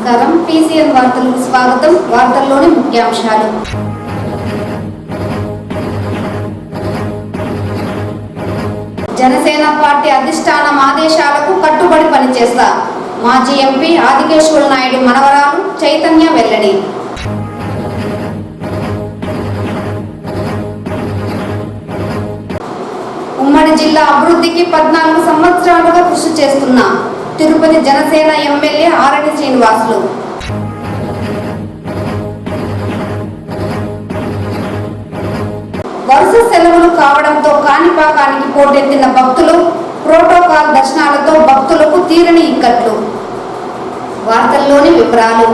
నమస్కారం. పీసీఎన్ వార్తలకు స్వాగతం. వార్తల్లోని ముఖ్యాంశాలు. జనసేన పార్టీ అధిష్టానం ఆదేశాలకు కట్టుబడి పనిచేస్తా మాజీ ఎంపీ ఆదికేశ్వర నాయుడు మనవరాలు చైతన్య వెల్లడి. ఉమ్మడి జిల్లా అభివృద్ధికి 14 సంవత్సరాలుగా కృషి చేస్తున్న తిరుపతి జనసేన ఎమ్మెల్యే ఆరణి శ్రీనివాసులు. వరుస సెలవులు కావడంతో కాణిపాకానికి పోటెత్తిన భక్తులు. ప్రోటోకాల్ దర్శనాలతో భక్తులకు తీరని ఇక్కట్లు. వార్తల్లోని వివరాలు.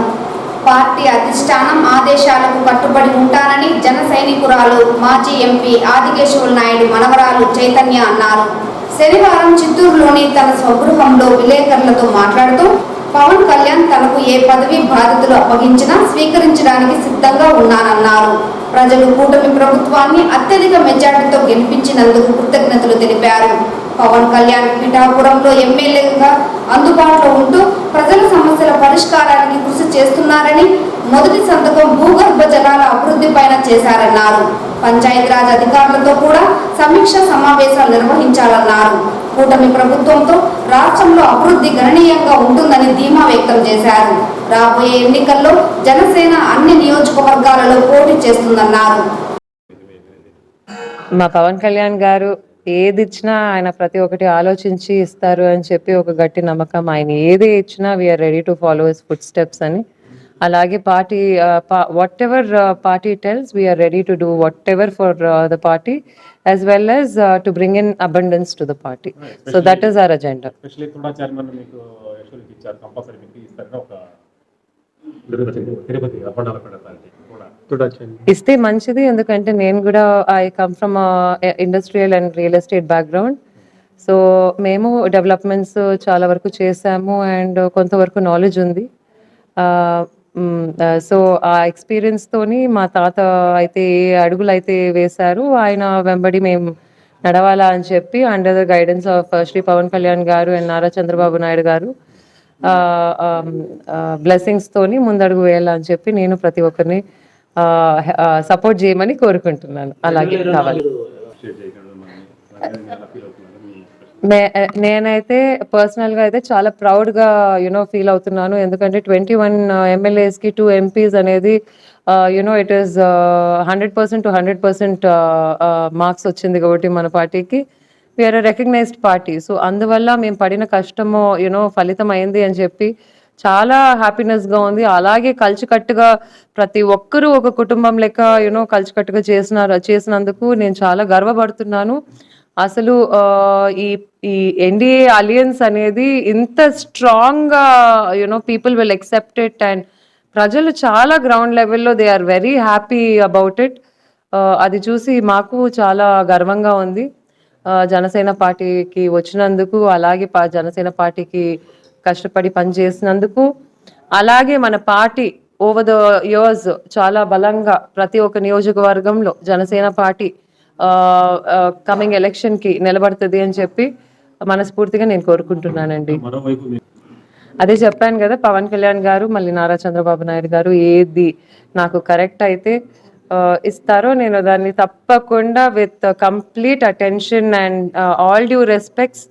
పార్టీ అధిష్టానం ఆదేశాలకు కట్టుబడి ఉంటానని జన సైనికురాలు మాజీ ఎంపీ ఆదికేశ్వర నాయుడు మనవరాలు చైతన్య అన్నారు. శనివారం చిత్తూరులోని తన స్వగృహంలో విలేకరులతో మాట్లాడుతూ పవన్ కళ్యాణ్ తనకు ఏ పదవి బాధ్యతలు అప్పగించినా స్వీకరించడానికి సిద్ధంగా ఉన్నానన్నారు. ప్రజలు కూటమి ప్రభుత్వాన్ని అత్యధిక మెజార్టీతో గెలిపించినందుకు కృతజ్ఞతలు తెలిపారు. పవన్ కళ్యాణ్ పిఠాపురంలో ఎమ్మెల్యేగా అందుబాటులో ఉంటూ ప్రజల సమస్యల పరిష్కారానికి కృషి చేస్తున్నారని, మొదటి సంతకం భూగర్భ జలాల అభివృద్ధి పైన చేశారన్నారు. పంచాయతీరాజ్ అధికారులతో కూడా సమీక్ష సమావేశాలు నిర్వహించాలన్నారు. కూటమి ప్రభుత్వంతో రాష్ట్రంలో అభివృద్ధి గణనీయంగా ఉంటుందని ధీమా వ్యక్తం చేశారు. రాబోయే ఎన్నికల్లో జనసేన అన్ని నియోజకవర్గాలలో పోటీ చేస్తుందన్నారు. మా పవన్ కళ్యాణ్ గారు ఏది ఇచ్చినా ఆయన ప్రతి ఒక్కటి ఆలోచించి ఇస్తారు అని చెప్పి ఒక గట్టి నమ్మకం. ఆయన ఏది ఇచ్చినా we're ready to follow his footsteps అని. అలాగే party whatever party tells we're ready to do whatever for the party as well as to bring in abundance to the party. So that is our agenda. Especially Tuda chairman meeku actually icharu compulsory meeku istarga oka Tirupati అప్పడాల పెడతారు Tuda chairman ఇస్తే మంచిది. ఎందుకంటే నేను కూడా I come from industrial and real estate background. So మేము developments చాలా వరకు చేసాము అండ్ కొంతవరకు నాలెడ్జ్ ఉంది. సో ఆ ఎక్స్పీరియన్స్ తోని మా తాత అయితే ఏ అడుగులు అయితే వేశారు ఆయన వెంబడి మేము నడవాలా అని చెప్పి under the guidance of Shri Pavan Kalyan garu and Nara Chandrababu Naidu గారు బ్లెస్సింగ్స్ తోని ముందడుగు వేయాలని చెప్పి నేను ప్రతి ఒక్కరిని సపోర్ట్ చేయమని కోరుకుంటున్నాను. అలాగే కావాలి. నేనైతే పర్సనల్గా అయితే చాలా ప్రౌడ్గా ఫీల్ అవుతున్నాను. ఎందుకంటే 21 MLAs కి 2 MPs అనేది ఇట్ ఈస్ 100% to 100% మార్క్స్ వచ్చింది కాబట్టి మన పార్టీకి వీఆర్ రికగ్నైజ్డ్ పార్టీ. సో అందువల్ల మేము పడిన కష్టము ఫలితం అయింది అని చెప్పి చాలా హ్యాపీనెస్గా ఉంది. అలాగే కలిసికట్టుగా ప్రతి ఒక్కరూ ఒక కుటుంబం లెక్క కలిసికట్టుగా చేసినందుకు నేను చాలా గర్వపడుతున్నాను. అసలు ఈ ఎన్డీఏ అలియన్స్ అనేది ఇంత స్ట్రాంగ్గా people will accept it and ప్రజలు చాలా గ్రౌండ్ లెవెల్లో they are very happy about it. అది చూసి మాకు చాలా గర్వంగా ఉంది జనసేన పార్టీకి వచ్చినందుకు. అలాగే జనసేన పార్టీకి కష్టపడి పనిచేసినందుకు. అలాగే మన పార్టీ ఓవర్ ద ఇయర్స్ చాలా బలంగా ప్రతి ఒక్క నియోజకవర్గంలో జనసేన పార్టీ కమింగ్ ఎలక్షన్ కి నిలబడుతుంది అని చెప్పి మనస్ఫూర్తిగా నేను కోరుకుంటున్నానండి. అదే చెప్పాను కదా, పవన్ కళ్యాణ్ గారు మళ్ళీ నారా చంద్రబాబు నాయుడు గారు ఏది నాకు కరెక్ట్ అయితే ఇస్తారో నేను దాన్ని తప్పకుండా with complete attention and all due respects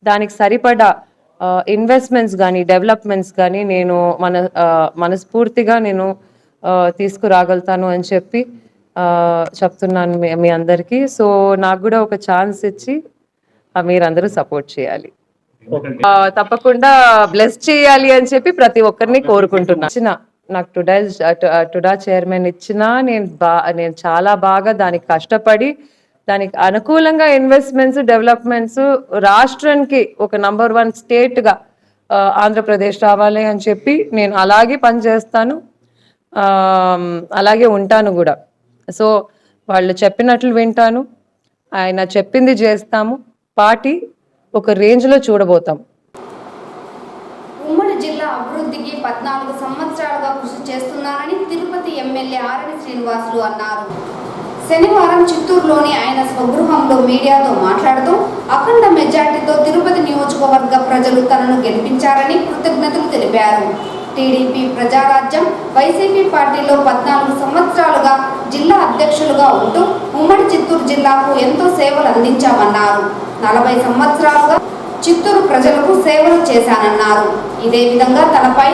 దానికి సరిపడా ఇన్వెస్ట్మెంట్స్ కానీ డెవలప్మెంట్స్ కానీ నేను మనస్ఫూర్తిగా నేను తీసుకురాగలుగుతాను అని చెప్పి చెప్తున్నాను మీ అందరికీ. సో నాకు కూడా ఒక ఛాన్స్ ఇచ్చి మీరందరూ సపోర్ట్ చేయాలి, తప్పకుండా బ్లెస్ చేయాలి అని చెప్పి ప్రతి ఒక్కరిని కోరుకుంటున్నాను. నాకు టుడా చైర్మన్ ఇచ్చినా నేను చాలా బాగా దానికి కష్టపడి దానికి అనుకూలంగా ఇన్వెస్ట్మెంట్స్ డెవలప్మెంట్స్ రాష్ట్రానికి ఒక నంబర్ 1 స్టేట్గా ఆంధ్రప్రదేశ్ రావాలి అని చెప్పి నేను అలాగే పనిచేస్తాను, అలాగే ఉంటాను కూడా. సో వాళ్ళు చెప్పినట్లు వింటాను, ఆయన చెప్పింది చేస్తాము, పార్టీ ఒక రేంజ్లో చూడబోతాం. ఉమ్మడి జిల్లా అభివృద్ధికి 14 సంవత్సరాలుగా కృషి చేస్తున్నారని తిరుపతి ఎమ్మెల్యే ఆరణి శ్రీనివాసులు అన్నారు. శనివారం చిత్తూరులోని ఆయన స్వగృహంలో మీడియాతో మాట్లాడుతూ అఖండ మెజార్టీతో తిరుపతి నియోజకవర్గ ప్రజలు తనను గెలిపించారని కృతజ్ఞతలు తెలిపారు. టీడీపీ ప్రజారాజ్యం వైసీపీ పార్టీలో 14 సంవత్సరాలుగా జిల్లా అధ్యక్షులుగా ఉంటూ ఉమ్మడి చిత్తూరు జిల్లాకు ఎంతో సేవలు అందించామన్నారు. 40 సంవత్సరాలుగా చిత్తూరు ప్రజలకు సేవలు చేశానన్నారు. ఇదే విధంగా తనపై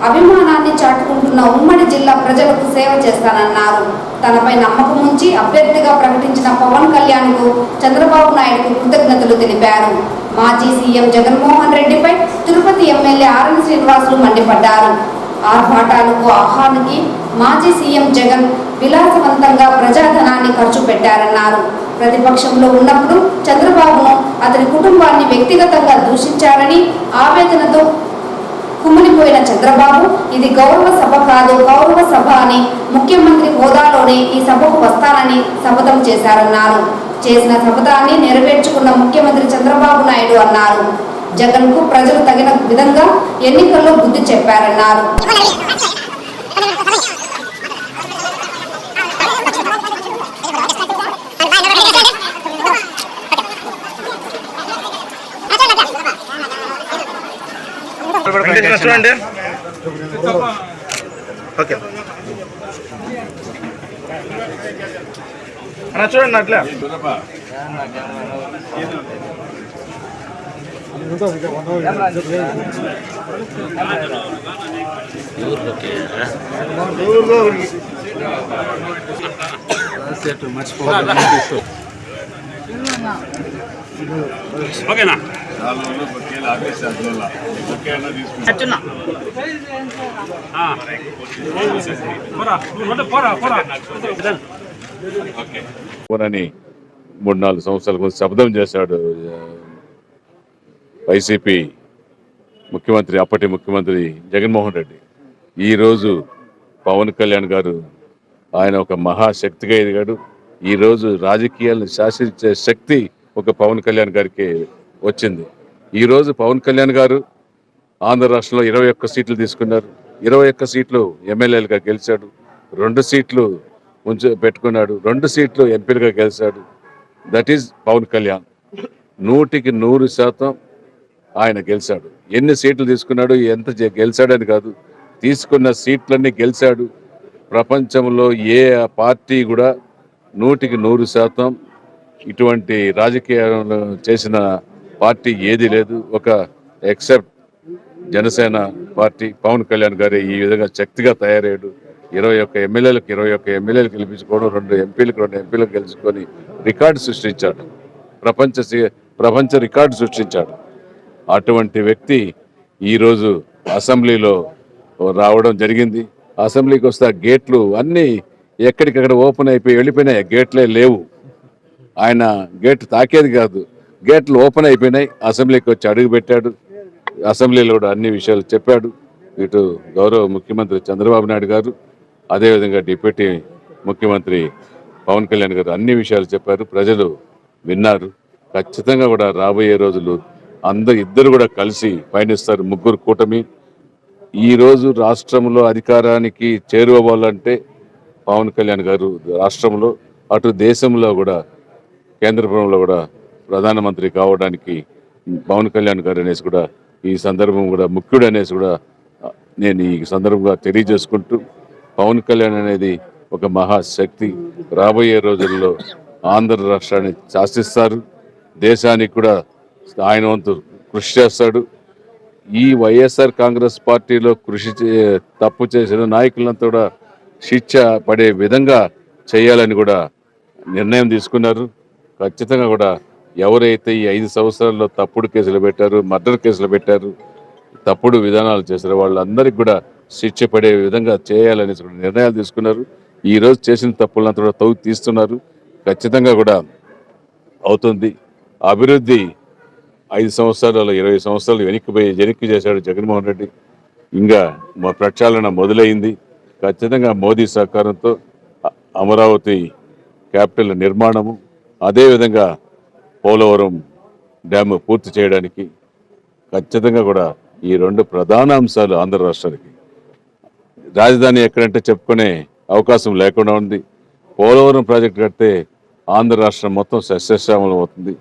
అభిమానాన్ని చాటుకుంటున్న ఉమ్మడి జిల్లా ప్రజలకు సేవ చేస్తానన్నారు. తనపై నమ్మకం ఉంచి అభ్యర్థిగా ప్రకటించిన పవన్ కళ్యాణ్కు చంద్రబాబు నాయుడుకు కృతజ్ఞతలు తెలిపారు. మాజీ సీఎం జగన్మోహన్ రెడ్డిపై తిరుపతి ఎమ్మెల్యే ఆర్ఎన్ శ్రీనివాసులు మండిపడ్డారు. ఆర్భాటాలకు ఆహానికి మాజీ సీఎం జగన్ విలాసవంతంగా ప్రజాధనాన్ని ఖర్చు పెట్టారన్నారు. ప్రతిపక్షంలో ఉన్నప్పుడు చంద్రబాబును అతని కుటుంబాన్ని వ్యక్తిగతంగా దూషించారని ఆవేదనతో కుమిలిపోయిన చంద్రబాబు ఇది గౌరవ సభ కాదు గౌరవ సభ అని ముఖ్యమంత్రి హోదాలోనే ఈ సభకు వస్తానని శపథం చేశారన్నారు. చేసిన శపథాన్ని నెరవేర్చుకున్న ముఖ్యమంత్రి చంద్రబాబు నాయుడు అన్నారు. జగన్కు ప్రజలు తగిన విధంగా ఎన్నికల్లో బుద్ధి చెప్పారన్నారు. చూడండి ఓకే అన్న చూడండి అట్లా ఓకేనా అని 3-4 సంవత్సరాల కోసం శపథం చేశాడు వైసీపీ ముఖ్యమంత్రి, అప్పటి ముఖ్యమంత్రి జగన్మోహన్ రెడ్డి. ఈరోజు పవన్ కళ్యాణ్ గారు ఆయన ఒక మహాశక్తిగా ఎదిగాడు. ఈరోజు రాజకీయాలను శాసించే శక్తి ఒక పవన్ కళ్యాణ్ గారికి వచ్చింది. ఈరోజు పవన్ కళ్యాణ్ గారు ఆంధ్ర రాష్ట్రంలో 21 సీట్లు తీసుకున్నారు. 21 సీట్లు ఎమ్మెల్యేలుగా గెలిచాడు. 2 సీట్లు పెట్టుకున్నాడు. 2 సీట్లు ఎంపీలుగా గెలిచాడు. That is Pawan Kalyan. 100% ఆయన గెలిచాడు. ఎన్ని సీట్లు తీసుకున్నాడు, ఎంత గెలిచాడని కాదు, తీసుకున్న సీట్లన్నీ గెలిచాడు. ప్రపంచంలో ఏ పార్టీ కూడా 100% ఇటువంటి రాజకీయాలు చేసిన పార్టీ ఏది లేదు. ఒక ఎక్సెప్ట్ జనసేన పార్టీ. పవన్ కళ్యాణ్ గారు ఈ విధంగా శక్తిగా తయారయ్యాడు. 21 ఎమ్మెల్యేలు గెలిపించుకోవడం, 2 ఎంపీలకు గెలుచుకొని రికార్డు సృష్టించాడు. ప్రపంచ రికార్డు సృష్టించాడు. అటువంటి వ్యక్తి ఈరోజు అసెంబ్లీలో రావడం జరిగింది. అసెంబ్లీకి వస్తే గేట్లు అన్నీ ఎక్కడికక్కడ ఓపెన్ అయిపోయి వెళ్ళిపోయినాయి. గేట్లే లేవు. ఆయన గేట్ తాకేది కాదు, గేట్లు ఓపెన్ అయిపోయినాయి. అసెంబ్లీకి వచ్చి అడుగు పెట్టాడు. అసెంబ్లీలో కూడా అన్ని విషయాలు చెప్పాడు. ఇటు గౌరవ ముఖ్యమంత్రి చంద్రబాబు నాయుడు గారు, అదేవిధంగా డిప్యూటీ ముఖ్యమంత్రి పవన్ కళ్యాణ్ గారు అన్ని విషయాలు చెప్పారు. ప్రజలు విన్నారు. ఖచ్చితంగా కూడా రాబోయే రోజులు ఇద్దరు కూడా కలిసి పయనిస్తారు. ముగ్గురు కూటమి. ఈరోజు రాష్ట్రంలో అధికారానికి చేరువవ్వాలంటే పవన్ కళ్యాణ్ గారు రాష్ట్రంలో, అటు దేశంలో కూడా, కేంద్ర ప్రభుత్వంలో కూడా ప్రధానమంత్రి కావడానికి పవన్ కళ్యాణ్ గారు అనేసి కూడా ఈ సందర్భం కూడా ముఖ్యుడు అనేసి కూడా నేను ఈ సందర్భంగా తెలియజేసుకుంటూ, పవన్ కళ్యాణ్ అనేది ఒక మహాశక్తి. రాబోయే రోజుల్లో ఆంధ్ర రాష్ట్రాన్ని శాసిస్తారు. దేశానికి కూడా ఆయన వంతు కృషి చేస్తాడు. ఈ వైఎస్ఆర్ కాంగ్రెస్ పార్టీలో తప్పు చేసిన నాయకులంతా కూడా శిక్ష పడే విధంగా చేయాలని కూడా నిర్ణయం తీసుకున్నారు. ఖచ్చితంగా కూడా ఎవరైతే ఈ 5 సంవత్సరాల్లో తప్పుడు కేసులు పెట్టారు, మర్డర్ కేసులు పెట్టారు, తప్పుడు విధానాలు చేశారు, వాళ్ళందరికీ కూడా శిక్ష పడే విధంగా చేయాలని నిర్ణయాలు తీసుకున్నారు. ఈరోజు చేసిన తప్పులంతా కూడా తవ్వు తీస్తున్నారు. ఖచ్చితంగా కూడా అవుతుంది. అభివృద్ధి 5 సంవత్సరాలలో 20 సంవత్సరాలు వెనక్కి చేశాడు జగన్మోహన్ రెడ్డి. ఇంకా మా ప్రక్షాళన మొదలైంది. ఖచ్చితంగా మోదీ సహకారంతో అమరావతి క్యాపిటల్ నిర్మాణము, అదేవిధంగా పోలవరం డ్యాము పూర్తి చేయడానికి ఖచ్చితంగా కూడా ఈ 2 ప్రధాన అంశాలు ఆంధ్ర రాష్ట్రానికి. రాజధాని ఎక్కడంటే చెప్పుకునే అవకాశం లేకుండా ఉంది. పోలవరం ప్రాజెక్టు కడితే ఆంధ్ర రాష్ట్రం మొత్తం సస్యశ్యామలం అవుతుంది.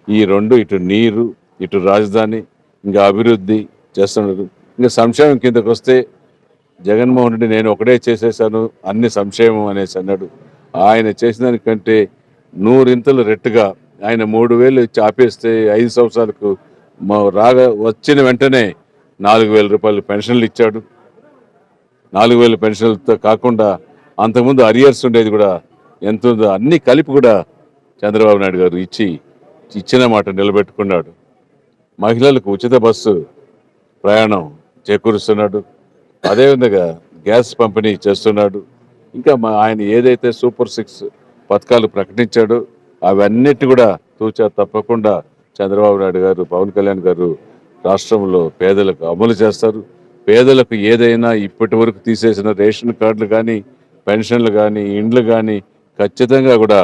ఈ 2, ఇటు నీరు, ఇటు రాజధాని, ఇంకా అభివృద్ధి చేస్తున్నారు. ఇంకా సంక్షేమం కిందకు వస్తే జగన్మోహన్ రెడ్డి నేను ఒకటే చేసేసాను అన్ని సంక్షేమం అనేసి అన్నాడు. ఆయన చేసిన దానికంటే 100 రెట్టుగా ఆయన 3,000 ఇచ్చి ఆపేస్తే 5 సంవత్సరాలకు వచ్చిన వెంటనే 4,000 రూపాయలు పెన్షన్లు ఇచ్చాడు. 4,000 పెన్షన్లతో కాకుండా అంతకుముందు అరియర్స్ ఉండేది కూడా ఎంత ఉందో అన్నీ కలిపి కూడా చంద్రబాబు నాయుడు గారు ఇచ్చిన మాట నిలబెట్టుకున్నాడు. మహిళలకు ఉచిత బస్సు ప్రయాణం చేకూరుస్తున్నాడు. అదేవిధంగా గ్యాస్ పంపిణీ చేస్తున్నాడు. ఇంకా ఆయన ఏదైతే సూపర్ 6 పథకాలు ప్రకటించాడో అవన్నిటి కూడా తూచా తప్పకుండా చంద్రబాబు నాయుడు గారు, పవన్ కళ్యాణ్ గారు రాష్ట్రంలో పేదలకు అమలు చేస్తారు. పేదలకు ఏదైనా ఇప్పటి వరకు తీసేసిన రేషన్ కార్డులు కానీ, పెన్షన్లు కానీ, ఇండ్లు కానీ ఖచ్చితంగా కూడా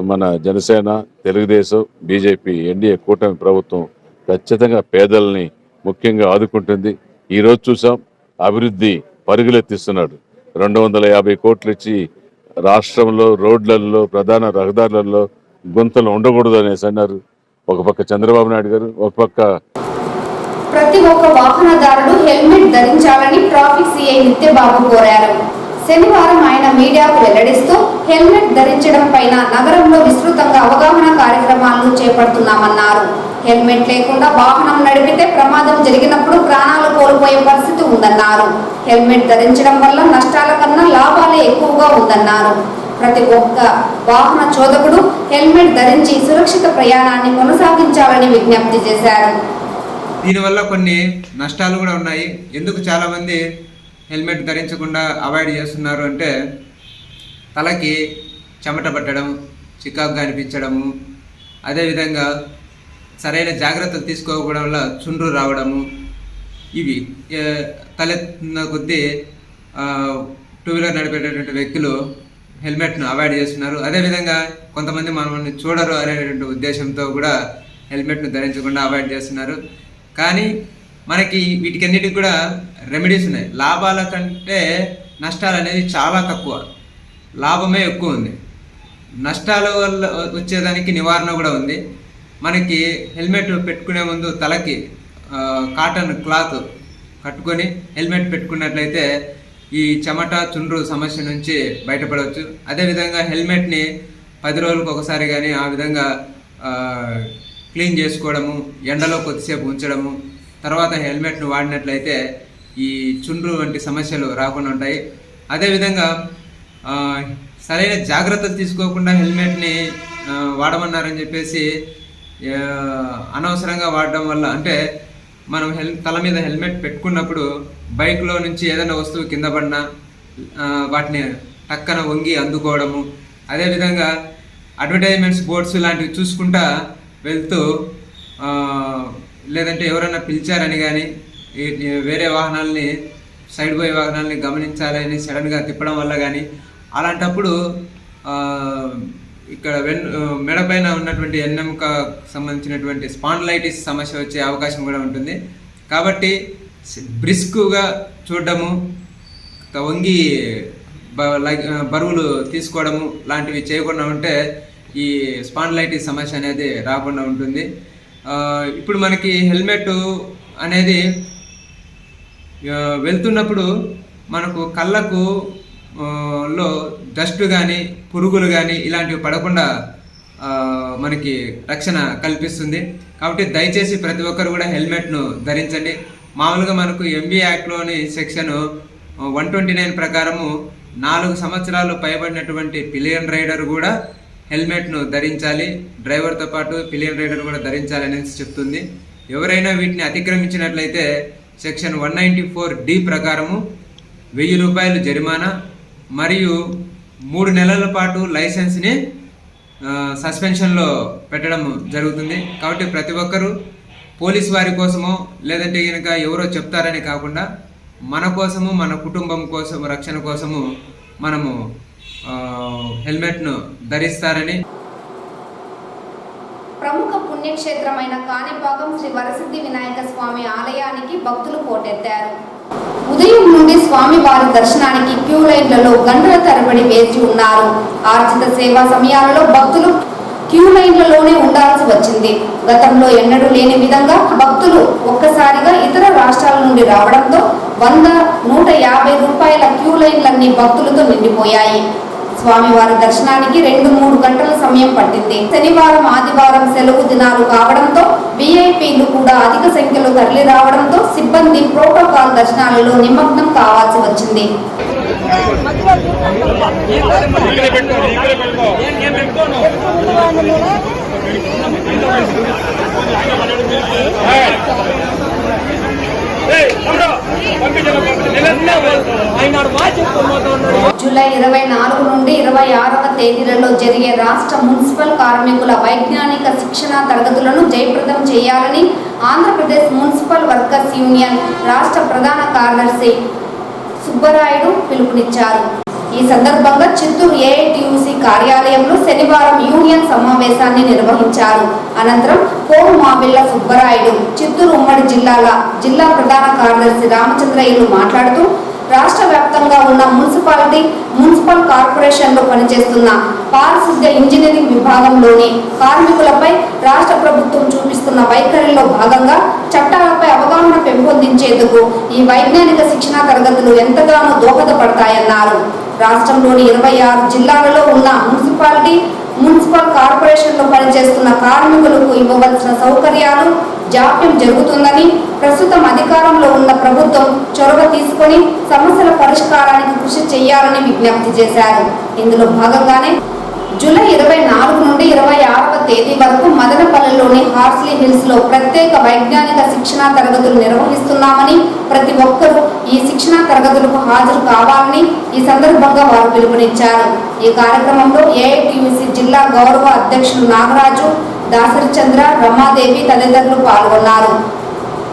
మన జనసేన, తెలుగుదేశం, బీజేపీ, ఎన్డీఏ కూటమి ప్రభుత్వం ఖచ్చితంగా పేదల్ని ముఖ్యంగా ఆదుకుంటుంది. ఈరోజు చూసాం అభివృద్ధి పరుగులెత్తిస్తున్నాడు. 250 కోట్లు ఇచ్చి రాష్ట్రంలో రోడ్లలో, ప్రధాన రహదారులలో గుంతలు ఉండకూడదు అనేసి అన్నారు. ఒక పక్క చంద్రబాబు నాయుడు గారు, ఒక పక్క ప్రతి ఒక్క వాహనదారుడు హెల్మెట్ ధరించాలని ట్రాఫిక్ సిఐ నిత్యబాబు కోరారు. శనివారం ఆయన మీడియాకు వెల్లడిస్తూ హెల్మెట్ ధరించడం పైన నగరంలో విస్తృతంగా అవగాహన కార్యక్రమాలను చేపడుతున్నామన్నారు. హెల్మెట్ లేకుండా వాహనం నడిపితే ప్రమాదం జరిగినప్పుడు ప్రాణాలు కోల్పోయే పరిస్థితి ఉందన్నారు. హెల్మెట్ ధరించడం వల్ల నష్టాల కన్నా లాభాలే ఎక్కువగా ఉందన్నారు. ప్రతి ఒక్క వాహన చోదకుడు హెల్మెట్ ధరించి సురక్షిత ప్రయాణాన్ని కొనసాగించాలని విజ్ఞప్తి చేశారు. దీనివల్ల కొన్ని నష్టాలు కూడా ఉన్నాయి. ఎందుకు చాలామంది హెల్మెట్ ధరించకుండా అవాయిడ్ చేస్తున్నారు అంటే, తలకి చెమట పట్టడం, చికాకుగా అనిపించడము, అదేవిధంగా సరైన జాగ్రత్తలు తీసుకోకపోవడం వల్ల చుండ్రు రావడము, ఇవి తలెత్తిన కొద్దీ టూ వీలర్ నడిపేటటువంటి వ్యక్తులు హెల్మెట్ను అవాయిడ్ చేస్తున్నారు. అదేవిధంగా కొంతమంది మనల్ని చూడరు అనేటువంటి ఉద్దేశంతో కూడా హెల్మెట్ను ధరించకుండా అవాయిడ్ చేస్తున్నారు. కానీ మనకి వీటికన్నిటికి కూడా రెమెడీస్ ఉన్నాయి. లాభాల కంటే నష్టాలు అనేది చాలా తక్కువ, లాభమే ఎక్కువ ఉంది. నష్టాల వల్ల వచ్చేదానికి నివారణ కూడా ఉంది. మనకి హెల్మెట్ పెట్టుకునే ముందు తలకి కాటన్ క్లాత్ కట్టుకొని హెల్మెట్ పెట్టుకున్నట్లయితే ఈ చెమట, చుండ్రు సమస్య నుంచి బయటపడవచ్చు. అదేవిధంగా హెల్మెట్ని 10 రోజులకు ఒకసారి కానీ ఆ విధంగా క్లీన్ చేసుకోవడము, ఎండలో కొద్దిసేపు ఉంచడము, తర్వాత హెల్మెట్ను వాడినట్లయితే ఈ చుండ్రు వంటి సమస్యలు రాకుండా ఉంటాయి. అదేవిధంగా సరైన జాగ్రత్తలు తీసుకోకుండా హెల్మెట్ని వాడమన్నారని చెప్పేసి అనవసరంగా వాడడం వల్ల, అంటే మనం తల మీద హెల్మెట్ పెట్టుకున్నప్పుడు బైక్లో నుంచి ఏదైనా వస్తువు కింద పడినా వాటిని టక్కన వంగి అందుకోవడము, అదేవిధంగా అడ్వర్టైజ్మెంట్స్ బోర్డ్స్ లాంటివి చూసుకుంటా వెళ్తూ, లేదంటే ఎవరైనా పిలిచారని కానీ వేరే వాహనాలని, సైడ్ పోయే వాహనాలని గమనించాలని సడన్గా తిప్పడం వల్ల కానీ, అలాంటప్పుడు ఇక్కడ మెడపైన ఉన్నటువంటి ఎన్నెముక సంబంధించినటువంటి స్పాండిలైటిస్ సమస్య వచ్చే అవకాశం కూడా ఉంటుంది. కాబట్టి బ్రిస్క్గా చూడడము, వంగి బరువులు తీసుకోవడము లాంటివి చేయకుండా ఉంటే ఈ స్పాండిలైటిస్ సమస్య అనేది రాకుండా ఉంటుంది. ఇప్పుడు మనకి హెల్మెట్ అనేది వెళ్తున్నప్పుడు మనకు కళ్ళకు లో డస్ట్ కానీ, పురుగులు కానీ ఇలాంటివి పడకుండా మనకి రక్షణ కల్పిస్తుంది. కాబట్టి దయచేసి ప్రతి ఒక్కరు కూడా హెల్మెట్ను ధరించండి. మామూలుగా మనకు ఎంబీ యాక్ట్లోని సెక్షన్ 129 ప్రకారము 4 సంవత్సరాలు పైబడినటువంటి పిలియన్ రైడర్ కూడా హెల్మెట్ను ధరించాలి. డ్రైవర్తో పాటు పిలియన్ రైడర్ కూడా ధరించాలి అనేసి చెప్తుంది. ఎవరైనా వీటిని అతిక్రమించినట్లయితే సెక్షన్ 194D ప్రకారము 1000 రూపాయలు జరిమానా మరియు 3 నెలల పాటు లైసెన్స్ని సస్పెన్షన్లో పెట్టడం జరుగుతుంది. కాబట్టి ప్రతి ఒక్కరూ పోలీస్ వారి కోసమో లేదంటే కనుక ఎవరో చెప్తారని కాకుండా మన కోసము, మన కుటుంబం కోసం, రక్షణ కోసము మనము హెల్మెట్ను ధరిస్తారని. ప్రముఖ పుణ్యక్షేత్రమైన కాణిపాకం శ్రీ వరసిద్ధి వినాయక స్వామి ఆలయానికి భక్తులు పోటెత్తారు. ఉదయం నుండి స్వామివారి దర్శనానికి క్యూ లైన్లలో గంటల తరబడి వేచి ఉన్నారు. ఆర్జిత సేవా సమయాలలో భక్తులు క్యూ లైన్లలోనే ఉండాల్సి వచ్చింది. గతంలో ఎన్నడూ లేని విధంగా భక్తులు ఒక్కసారిగా ఇతర రాష్ట్రాల నుండి రావడంతో 100-150 రూపాయల క్యూ లైన్లన్నీ భక్తులతో నిండిపోయాయి. స్వామివారి దర్శనానికి 2-3 గంటల సమయం పట్టింది. శనివారం, ఆదివారం సెలవు దినాలు కావడంతో వీఐపీలు కూడా అధిక సంఖ్యలో తరలి రావడంతో సిబ్బంది ప్రోటోకాల్ దర్శనాలలో నిమగ్నం కావాల్సి వచ్చింది. జూలై 24 నుండి 26వ తేదీలలో జరిగే రాష్ట్ర మున్సిపల్ కార్మికుల వైజ్ఞానిక శిక్షణా తరగతులను జయప్రదం చేయాలని ఆంధ్రప్రదేశ్ మున్సిపల్ వర్కర్స్ యూనియన్ రాష్ట్ర ప్రధాన కార్యదర్శి సుబ్బరాయుడు పిలుపునిచ్చారు. ఈ సందర్భంగా చిత్తూరు ఏఐటియుసి కార్యాలయంలో శనివారం యూనియన్ సమావేశాన్ని నిర్వహించారు. అనంతరం కోమావిళ్ల సుబ్బరాయుడు, చిత్తూరు ఉమ్మడి జిల్లా ప్రధాన కార్యదర్శి రామచంద్రయ్యలు మాట్లాడుతూ రాష్ట్ర వ్యాప్తంగా ఉన్న మున్సిపాలిటీ, మున్సిపల్ కార్పొరేషన్లో పనిచేస్తున్న పారిశుద్ధ్య ఇంజనీరింగ్ విభాగంలోని కార్మికులపై రాష్ట్ర ప్రభుత్వం చూపిస్తున్న వైఖరిలో భాగంగా చట్టాలపై అవగాహన పెంపొందించేందుకు ఈ వైజ్ఞానిక శిక్షణా తరగతులు ఎంతగానో దోహదపడతాయన్నారు. రాష్ట్రంలోని 26 జిల్లాలలో ఉన్న మున్సిపాలిటీ, మున్సిపల్ కార్పొరేషన్లో పనిచేస్తున్న కార్మికులకు ఇవ్వవలసిన సౌకర్యాలు జాప్యం జరుగుతుందని, ప్రస్తుతం అధికారంలో ఉన్న ప్రభుత్వం చొరవ తీసుకొని సమస్యల పరిష్కారానికి కృషి చేయాలని విజ్ఞప్తి చేశారు. ఇందులో భాగంగానే జూలై 24 నుండి 26వ తేదీ వరకు మదనపల్లెలోని హార్స్లీ హిల్స్ లో ప్రత్యేక వైజ్ఞానిక శిక్షణా తరగతులు నిర్వహిస్తున్నామని, ప్రతి ఒక్కరూ ఈ శిక్షణా తరగతులకు హాజరు కావాలని ఈ సందర్భంగా వారు పిలుపునిచ్చారు. ఈ కార్యక్రమంలో ఏఐటియుసి జిల్లా గౌరవ అధ్యక్షులు నాగరాజు, దాసరి చంద్ర, రమాదేవి తదితరులు పాల్గొన్నారు.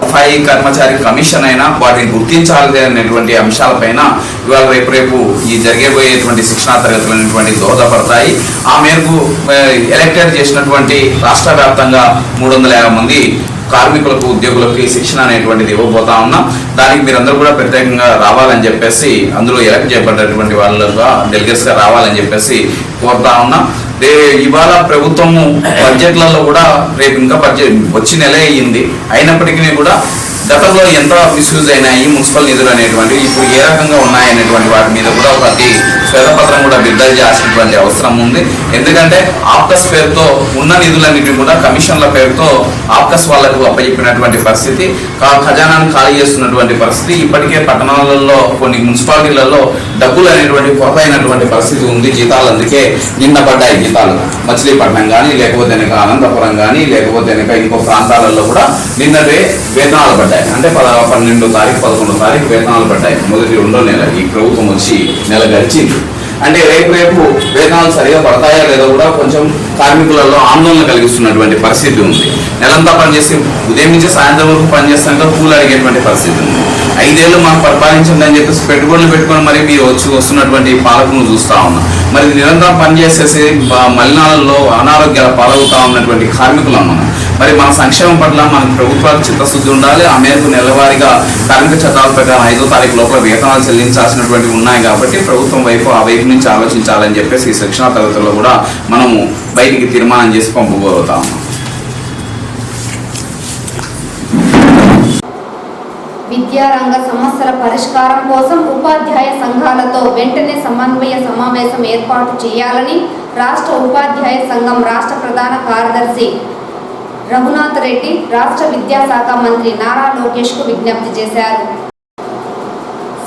సఫాయి కర్మచారి కమిషన్ అయినా వాటిని గుర్తించాలి అనేటువంటి అంశాలపైన ఇవాళ రేపు ఈ జరిగేబోయేటువంటి శిక్షణా తరగతులు అనేటువంటి దోహదపడతాయి. ఆ మేరకు ఎలక్టెడ్ చేసినటువంటి రాష్ట్ర వ్యాప్తంగా 350 మంది కార్మికులకు, ఉద్యోగులకి శిక్షణ అనేటువంటిది ఇవ్వబోతా ఉన్నాం. దానికి మీరందరూ కూడా ప్రత్యేకంగా రావాలని చెప్పేసి, అందులో ఎలక్ట్ చేయబడ్డటువంటి వాళ్ళుగా డెలిగేట్స్గా రావాలని చెప్పేసి కోరుతా ఉన్నాం. ఇవాళ ప్రభుత్వము బడ్జెట్లలో కూడా రేపు ఇంకా బడ్జెట్ వచ్చి నెల అయ్యింది, అయినప్పటికీ కూడా గతంలో ఎంత మిస్యూజ్ అయినాయి మున్సిపల్ నిధులు అనేటువంటి, ఇప్పుడు ఏ రకంగా ఉన్నాయనేటువంటి వాటి మీద కూడా ఒక శ్వేతపత్రం కూడా విడుదల చేయాల్సినటువంటి అవసరం ఉంది. ఎందుకంటే ఆప్కస్ పేరుతో ఉన్న నిధులన్నింటినీ కూడా కమిషన్ల పేరుతో ఆప్కస్ వాళ్లకు అప్పచెప్పినటువంటి పరిస్థితి, ఖజానాను ఖాళీ చేస్తున్నటువంటి పరిస్థితి. ఇప్పటికే పట్టణాలలో కొన్ని మున్సిపాలిటీలలో డబ్బులు అనేటువంటి కొరత అయినటువంటి పరిస్థితి ఉంది. జీతాలు అందుకే నిన్న పడ్డాయి. జీతాలు మచిలీపట్నం కానీ, లేకపోతే వెనక అనంతపురం కానీ, లేకపోతే వెనక ఇంకో ప్రాంతాలలో కూడా నిన్నదే వేతనాలు పడ్డాయి. అంటే 12వ తారీఖు 11వ తారీఖు వేతనాలు పడ్డాయి. మొదటి 2వ నెల ఈ ప్రభుత్వం వచ్చి నెల గడిచింది. అంటే రేపు వేతనాలు సరిగా పడతాయా లేదో కూడా కొంచెం కార్మికులలో ఆందోళన కలిగిస్తున్నటువంటి పరిస్థితి ఉంది. నెలంతా పనిచేసి ఉదయం నుంచి సాయంత్రం వరకు పనిచేస్తాక కూలి అడిగేటువంటి పరిస్థితి ఉంది. 5 ఏళ్ళు మాకు పరిపాలించండి అని చెప్పేసి పెట్టుబడులు పెట్టుకొని మరి మీరు వస్తున్నటువంటి పాలకులను చూస్తూ ఉన్నాం. మరి నిరంతరం పనిచేసేసి మలినాలలో అనారోగ్యాల పాలవుతా ఉన్నటువంటి కార్మికులం మనం. మరి మన సంక్షేమం పట్ల మన ప్రభుత్వాలకు చిత్తశుద్ధి ఉండాలి. ఆ మేరకు నెలవారీగా కార్మిక చట్టాల ప్రకారం 5వ తారీఖు లోపల వేతనాలు చెల్లించాల్సినటువంటివి ఉన్నాయి. కాబట్టి ప్రభుత్వం ఆ వైపు నుంచి ఆలోచించాలని చెప్పేసి ఈ శిక్షణా తరగతుల్లో కూడా మనము బయటికి తీర్మానం చేసి పంపబోతాము. విద్యారంగ సమస్యల పరిష్కారం కోసం ఉపాధ్యాయ సంఘాలతో వెంటనే సమన్వయ సమావేశం ఏర్పాటు చేయాలని రాష్ట్ర ఉపాధ్యాయ సంఘం రాష్ట్ర ప్రధాన కార్యదర్శి రఘునాథ్ రెడ్డి రాష్ట్ర విద్యాశాఖ మంత్రి నారా లోకేష్ కు విజ్ఞప్తి చేశారు.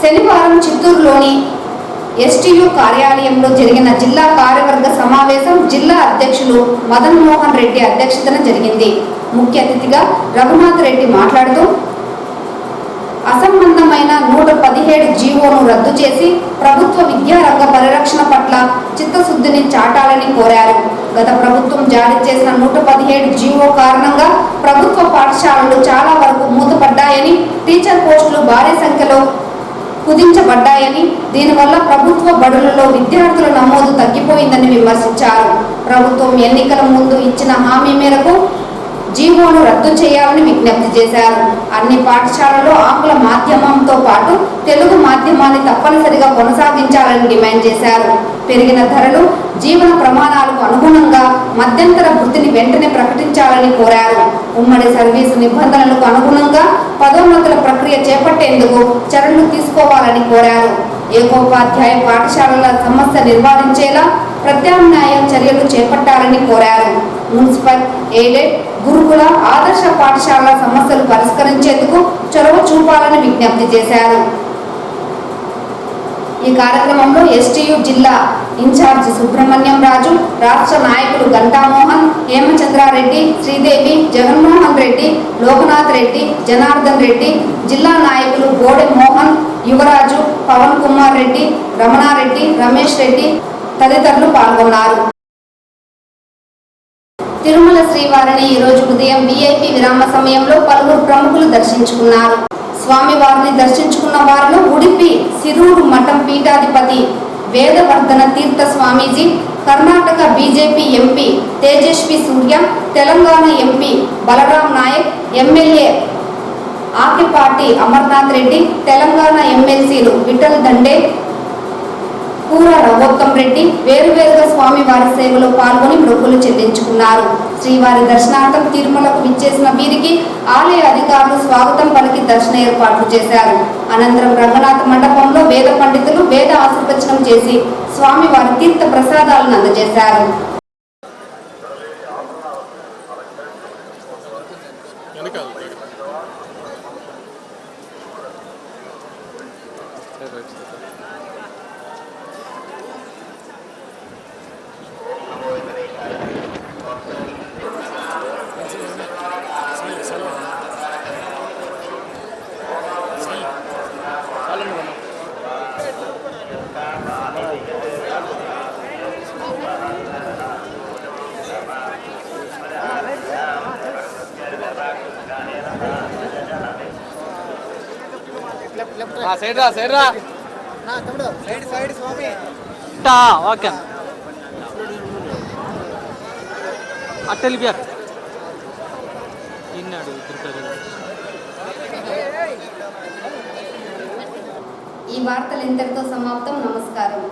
శనివారం చిత్తూరులోని ఎస్టీయూ కార్యాలయంలో జరిగిన జిల్లా కార్యవర్గ సమావేశం జిల్లా అధ్యక్షులు మదన్ మోహన్ రెడ్డి అధ్యక్షతన జరిగింది. ముఖ్య అతిథిగా రఘునాథ్ రెడ్డి మాట్లాడుతూ అసంబంధమైన 117 జీవోను రద్దు చేసి ప్రభుత్వ విద్యారంగ పరిరక్షణ పట్ల చిత్తశుద్ధిని చాటాలని కోరారు. గత ప్రభుత్వం జారీ చేసిన 117 జీవో కారణంగా ప్రభుత్వ పాఠశాలలు చాలా వరకు మూతపడ్డాయని, టీచర్ పోస్టులు భారీ సంఖ్యలో కుదించబడ్డాయని, దీనివల్ల ప్రభుత్వ బడులలో విద్యార్థుల నమోదు తగ్గిపోయిందని విమర్శించారు. ప్రభుత్వం ఎన్నికల ముందు ఇచ్చిన హామీ మేరకు జీవోను రద్దు చేయాలని విజ్ఞప్తి చేశారు. అన్ని పాఠశాలల్లో ఆంగ్ల మాధ్యమంతో పాటు తెలుగు మాధ్యమాన్ని తప్పనిసరిగా కొనసాగించాలని డిమాండ్ చేశారు. పెరిగిన ధరలు, జీవన ప్రమాణాలకు అనుగుణంగా మధ్యంతర వృత్తిని వెంటనే ప్రకటించాలని కోరారు. ఉమ్మడి సర్వీసు నిబంధనలకు అనుగుణంగా పదోన్నతుల ప్రక్రియ చేపట్టేందుకు చర్యలు తీసుకోవాలని కోరారు. ఏకోపాధ్యాయ పాఠశాలల సమస్య నివారించేలా ప్రత్యామ్నాయ చర్యలు చేపట్టాలని కోరారు. మున్సిపల్, ఎయిడెడ్, గురుకుల, ఆదర్శ పాఠశాలల సమస్యలు పరిష్కరించేందుకు చొరవ చూపాలని విజ్ఞప్తి చేశారు. ఈ కార్యక్రమంలో ఎస్టీయు జిల్లా ఇన్ఛార్జి సుబ్రహ్మణ్యం రాజు, రాష్ట్ర నాయకులు గంటామోహన్, హేమచంద్రారెడ్డి, శ్రీదేవి, జగన్మోహన్ రెడ్డి, లోకనాథ్ రెడ్డి, జనార్దన్ రెడ్డి, జిల్లా నాయకులు బోడె మోహన్, యువరాజు, పవన్ కుమార్ రెడ్డి, రమణారెడ్డి, రమేష్ రెడ్డి తదితరులు పాల్గొన్నారు. తిరుమల శ్రీవారిని ఈరోజు ఉదయం విఐపి విరామ సమయంలో పలువురు ప్రముఖులు దర్శించుకున్నారు. స్వామివారిని దర్శించుకున్న వారిలో ఉడిపి సిరూరు మఠం పీఠాధిపతి వేదవర్ధన తీర్థ స్వామీజీ, కర్ణాటక బీజేపీ ఎంపీ తేజస్వి సూర్య, తెలంగాణ ఎంపీ బలరాం నాయక్, ఎమ్మెల్యే ఆకిపాటి అమర్నాథ్ రెడ్డి, తెలంగాణ ఎమ్మెల్సీలు విఠల్ దండే, కూర రఘోత్తం రెడ్డి వేరువేరుగా స్వామివారి సేవలో పాల్గొని మొక్కులు చెల్లించుకున్నారు. శ్రీవారి దర్శనార్థం తిరుమలకు విచ్చేసిన వీరికి ఆలయ అధికారులు స్వాగతం పలికి దర్శన ఏర్పాట్లు చేశారు. అనంతరం రంగనాథ మండపంలో వేద పండితులు వేద ఆశీర్వచనం చేసి స్వామివారి తీర్థ ప్రసాదాలను అందజేశారు. ఓకే అట్టెలిపారు ఇన్నాడు. ఈ వార్తలు ఇంతటితో సమాప్తం. నమస్కారం.